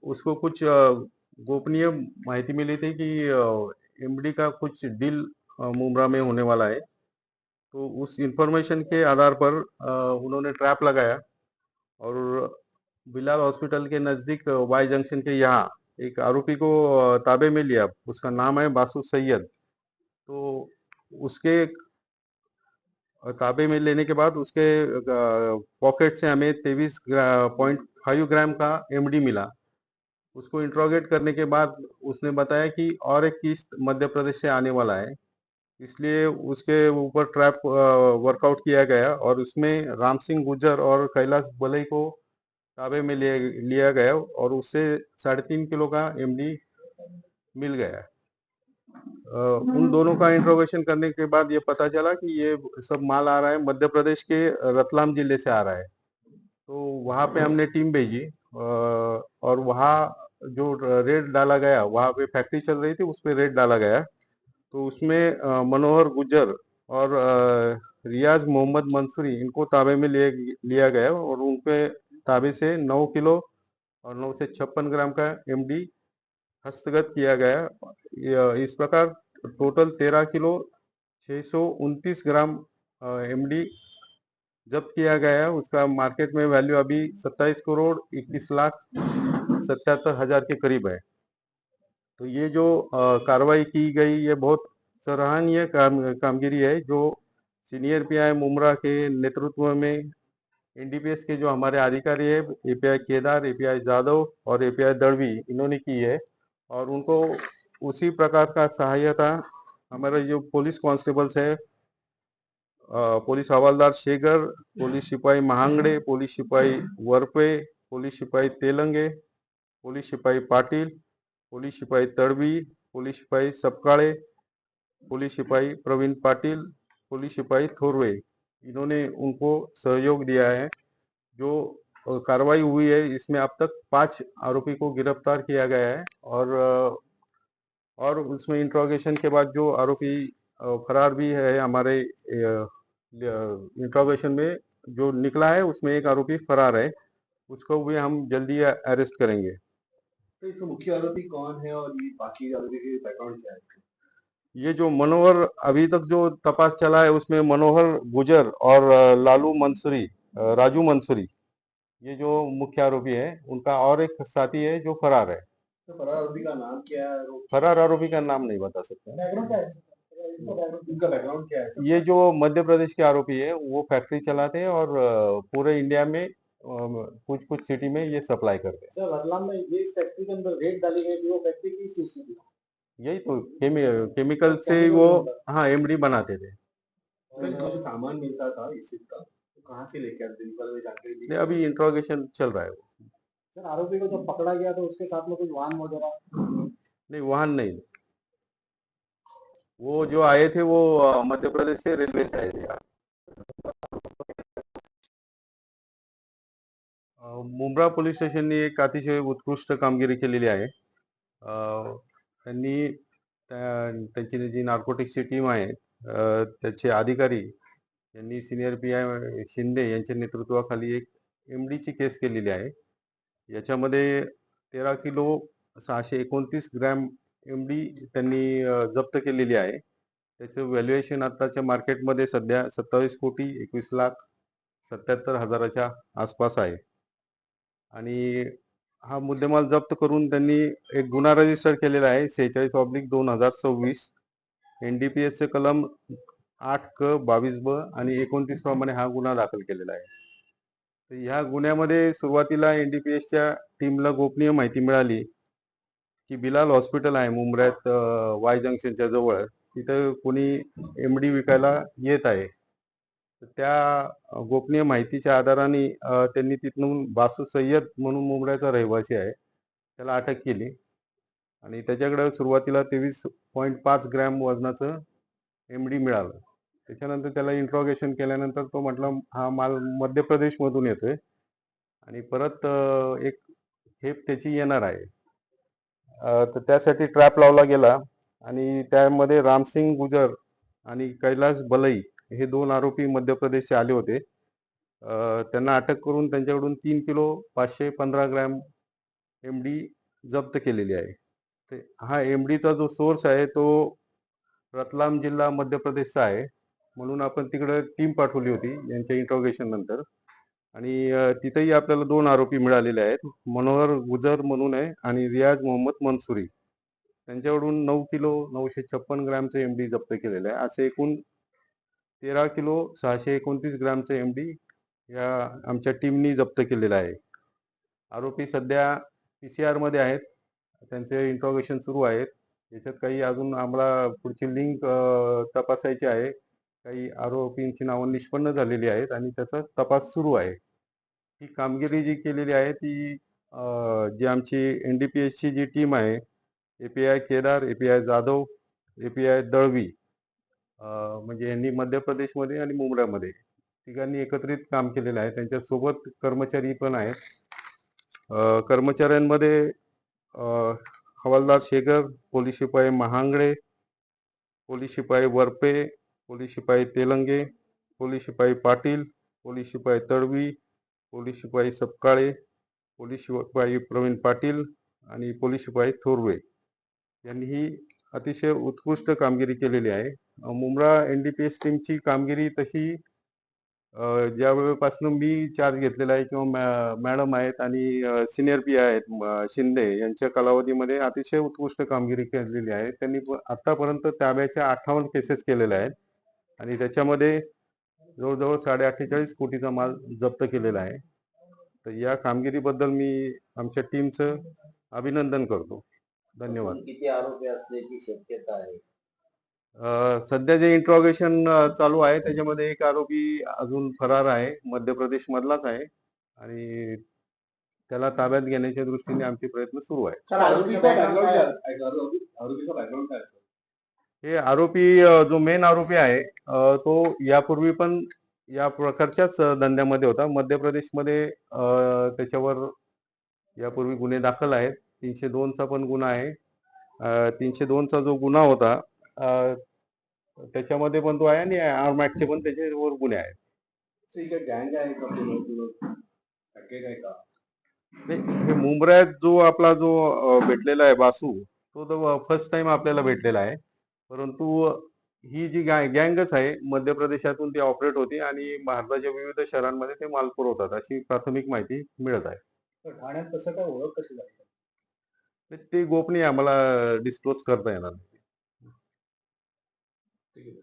उसको कुछ गोपनीय माहिती मिली थी कि एमडी का कुछ डील मुंब्रा में होने वाला है। तो उस इंफॉर्मेशन के आधार पर उन्होंने ट्रैप लगाया और बिलाल हॉस्पिटल के नजदीक वाई जंक्शन के यहाँ एक आरोपी को ताबे में लिया। उसका नाम है बासु सैयद। तो उसके ताबे में लेने के बाद उसके पॉकेट से हमें 23.5 ग्राम का एमडी मिला। उसको इंट्रोगेट करने के बाद उसने बताया कि और एक किस्त मध्य प्रदेश से आने वाला है, इसलिए उसके ऊपर ट्रैप वर्कआउट किया गया और उसमें राम सिंह गुज्जर और कैलाश बलई को ताबे में लिया गया और उससे 3.5 किलो का एमडी मिल गया। उन दोनों का इंट्रोगेशन करने के बाद ये पता चला कि ये सब माल आ रहा है मध्य प्रदेश के रतलाम जिले से आ रहा है। तो वहां पे हमने टीम भेजी और वहाँ जो रेड डाला गया, वहां पे फैक्ट्री चल रही थी, उस पर रेड डाला गया। तो उसमें मनोहर गुज्जर और रियाज मोहम्मद मंसूरी इनको ताबे में लिया गया और उनके ताबे से 9 किलो और 9 से 56 ग्राम का एमडी हस्तगत किया गया। इस प्रकार टोटल 13 किलो 629 ग्राम एमडी जब्त किया गया है। उसका मार्केट में वैल्यू अभी 27 करोड़ 21 लाख 77 हजार के करीब है। तो ये जो कार्रवाई की गई, ये बहुत सराहनीय कामगिरी है जो सीनियर पीआई मुमरा के नेतृत्व में एनडीपीएस के जो हमारे अधिकारी है, एपीआई केदार, एपीआई जादव और एपीआई दड़वी, इन्होंने की है। और उनको उसी प्रकार का सहायता हमारे जो पुलिस कांस्टेबल्स है, पुलिस हवलदार शेगर, पुलिस सिपाही महांगड़े, पुलिस सिपाही वरपे, पुलिस सिपाही तेलंगे, पुलिस सिपाही पाटिल, पुलिस सिपाही तड़वी, पुलिस सिपाही सपकाड़े, पुलिस सिपाही प्रवीण पाटिल, पुलिस सिपाही थोरवे, इन्होंने उनको सहयोग दिया है। जो कार्रवाई हुई है इसमें अब तक 5 आरोपी को गिरफ्तार किया गया है और उसमें इंट्रोगेशन के बाद जो आरोपी फरार भी है, हमारे इंट्रोगेशन में जो निकला है उसमें एक आरोपी फरार है, उसको भी हम जल्दी अरेस्ट करेंगे। तो इसमें मुख्य आरोपी कौन है और ये बाकी आरोपी के बैकग्राउंड क्या है? ये जो मनोहर, अभी तक जो तपास चला है उसमें मनोहर गुजर और लालू मंसूरी, राजू मंसूरी, ये जो मुख्य आरोपी है, उनका और एक साथी है जो फरार है। तो फरार आरोपी का नाम क्या है? फरार आरोपी का नाम नहीं बता सकते। इनका बैकग्राउंड क्या है? ये जो मध्य प्रदेश के आरोपी है वो फैक्ट्री चलाते हैं और पूरे इंडिया में कुछ कुछ सिटी में ये सप्लाई करते हैं। सर, रतलाम में ये इस फैक्ट्री के अंदर रेड डाली गई थी, वो फैक्ट्री किस चीज की थी? यही तो केमिकल से वो, हाँ, एमडी बनाते थे। इनको जो सामान मिलता था इस चीज का, तो कहाँ से लेके आते थे? इस बारे में जानकारी दी? नहीं, अभी इंट्रोगेशन चल रहा है। सर, आरोपी को जब पकड़ा गया तो उसके साथ में कुछ वाहन वगैरह? नहीं, वाहन नहीं। वो जो आए थे वो मध्य प्रदेश से रेलवे से आए थे। मुंब्रा पोलीस स्टेशननी एक अतिशय उत्कृष्ट कामगिरी केलेली आहे। त्यांनी त्यांची जी नार्कोटिक्सची टीम आहे, त्याचे अधिकारी यांनी सिनियर पीआय शिंदे यांच्या नेतृत्वाखाली एक एमडीची केस केलेली आहे। याच्यामध्ये 13 किलो 629 ग्रॅम एमडी त्यांनी जप्त केलेली आहे। त्याचं व्हॅल्युएशन आताच्या मार्केटमध्ये सध्या 27 कोटी 21 लाख 77 हजाराच्या आसपास आहे। आणि हा मुद्देमाल जप्त करून त्यांनी एक गुन्हा रजिस्टर केलेला आहे 46/2026। एनडीपीएस चे कलम 8 क 22 ब आणि 29 प्रमाणे हा गुन्हा दाखल केलेला आहे। तर ह्या गुन्ह्यामध्ये सुरुवातीला एनडीपीएसच्या टीमला गोपनीय माहिती मिळाली की बिलाल हॉस्पिटल आहे मुंब्र्यात, वाय जंक्शनच्या जवळ, तिथं कोणी एमडी विकायला येत आहे। त्या गोपनीय माहितीच्या आधाराने त्यांनी तिथून बासू सय्यद म्हणून मुंब्र्याचा रहिवासी आहे, त्याला अटक केली आणि त्याच्याकडे सुरुवातीला 23.5 ग्रॅम वजनाचं एमडी मिळालं। त्याच्यानंतर त्याला इंट्रोगेशन केल्यानंतर तो म्हटला हा माल मध्य प्रदेश मधून येतोय आणि परत एक खेप त्याची येणार आहे। तर त्यासाठी ट्रॅप लावला गेला आणि त्यामध्ये रामसिंग गुजर आणि कैलास बलई हे 2 आरोपी मध्य प्रदेशचे आले होते. त्यांना अटक करून त्यांच्याकडून 3 किलो 515 ग्रॅम एमडी जप्त केलेली आहे. हा एमडीचा जो सोर्स आहे तो रतलाम जिल्हा मध्य प्रदेशचा आहे. म्हणून आपण तिकडे टीम पाठवली होती यांच्या इंट्रोगेशन नंतर. आणि तिथेही आपल्याला 2 आरोपी मिळालेले आहेत. मनोहर गुजर म्हणून आहे आणि रियाज मोहम्मद मनसुरी. त्यांच्याकडून 9 किलो 956 ग्रॅमचं एमडी जप्त केलेलं आहे. असे एकूण 13 किलो 629 ग्रॅमचं एमडी या आमच्या टीमनी जप्त केलेलं आहे. आरोपी सध्या PCR मध्ये आहेत. त्यांचे इंट्रोगेशन सुरू आहेत. याच्यात काही अजून आम्हाला पुढची लिंक तपासायची आहे. काही आरोपींची नावं निष्पन्न झालेली आहेत आणि त्याचा तपास सुरू आहे. ही कामगिरी जी केलेली आहे ती जी आमची NDPSची जी टीम आहे, API Kedar, API Jadhav, API Dalvi, म्हणजे यांनी मध्य प्रदेशमध्ये आणि मुंबईमध्ये तिघांनी एकत्रित काम केलेलं आहे. त्यांच्यासोबत कर्मचारी पण आहेत. कर्मचाऱ्यांमध्ये हवालदार शेगर, पोलीस शिपाई महांगडे, पोलीस शिपाई वरपे, पोलीस शिपाई तेलंगे, पोलीस शिपाई पाटील, पोलीस शिपाई तडवी, पोलीस शिपाई सपकाळे, पोलीस शिपाई प्रवीण पाटील आणि पोलीस शिपाई थोरवे यांनी ही अतिशय उत्कृष्ट कामगिरी केलेली आहे. मुंब्रा NDPS टीमची कामगिरी तशी ज्या वेळेपासून मी चार्ज घेतलेला आहे किंवा मॅडम आहेत आणि सिनियर PI आहेत शिंदे यांच्या कालावधीमध्ये अतिशय उत्कृष्ट कामगिरी केलेली आहे. त्यांनी आतापर्यंत ताब्याच्या 58 केसेस केलेल्या आहेत आणि त्याच्यामध्ये जवळजवळ 48.5 कोटीचा माल जप्त केलेला आहे. तर या कामगिरीबद्दल मी आमच्या टीमचं अभिनंदन करतो. धन्यवाद. किती आरोपी असण्याची शक्यता आहे? सध्या जे इंट्रोगेशन चालू आहे त्याच्यामध्ये एक आरोपी अजून फरार आहे, मध्य प्रदेश मधलाच आहे आणि त्याला ताब्यात घेण्याच्या दृष्टीने आमचे प्रयत्न सुरू आहेत. सर, आरोपीचा बॅकग्राऊंड काय आरोपीचा बॅकग्राऊंड काय असेल? हे आरोपी जो मेन आरोपी आहे तो यापूर्वी पण या प्रकारच्याच धंद्यामध्ये होता. मध्य प्रदेशमध्ये त्याच्यावर यापूर्वी गुन्हे दाखल आहेत. 302 चा पण गुन्हा आहे. 302 चा जो गुन्हा होता त्याच्यामध्ये पण तो आहे आणि आर्म ऍक्टचे पण त्याच्यावर गुन्हे आहेत. गँग आहे का पॅकेज आहे का? हे मुंब्र्यात जो आपला जो भेटलेला आहे बासू, तो तर फर्स्ट टाइम आपल्याला भेटलेला आहे. परंतु ही जी गँगच आहे मध्य प्रदेशातून ती ऑपरेट होती आणि भारताच्या विविध शहरांमध्ये ते माल पुरवतात अशी प्राथमिक माहिती मिळत आहे. ठाण्यात कसं काय ओळख कशी झाली? ते गोपनीय आम्हाला डिस्क्लोज करता येणार नाही. ठीक आहे.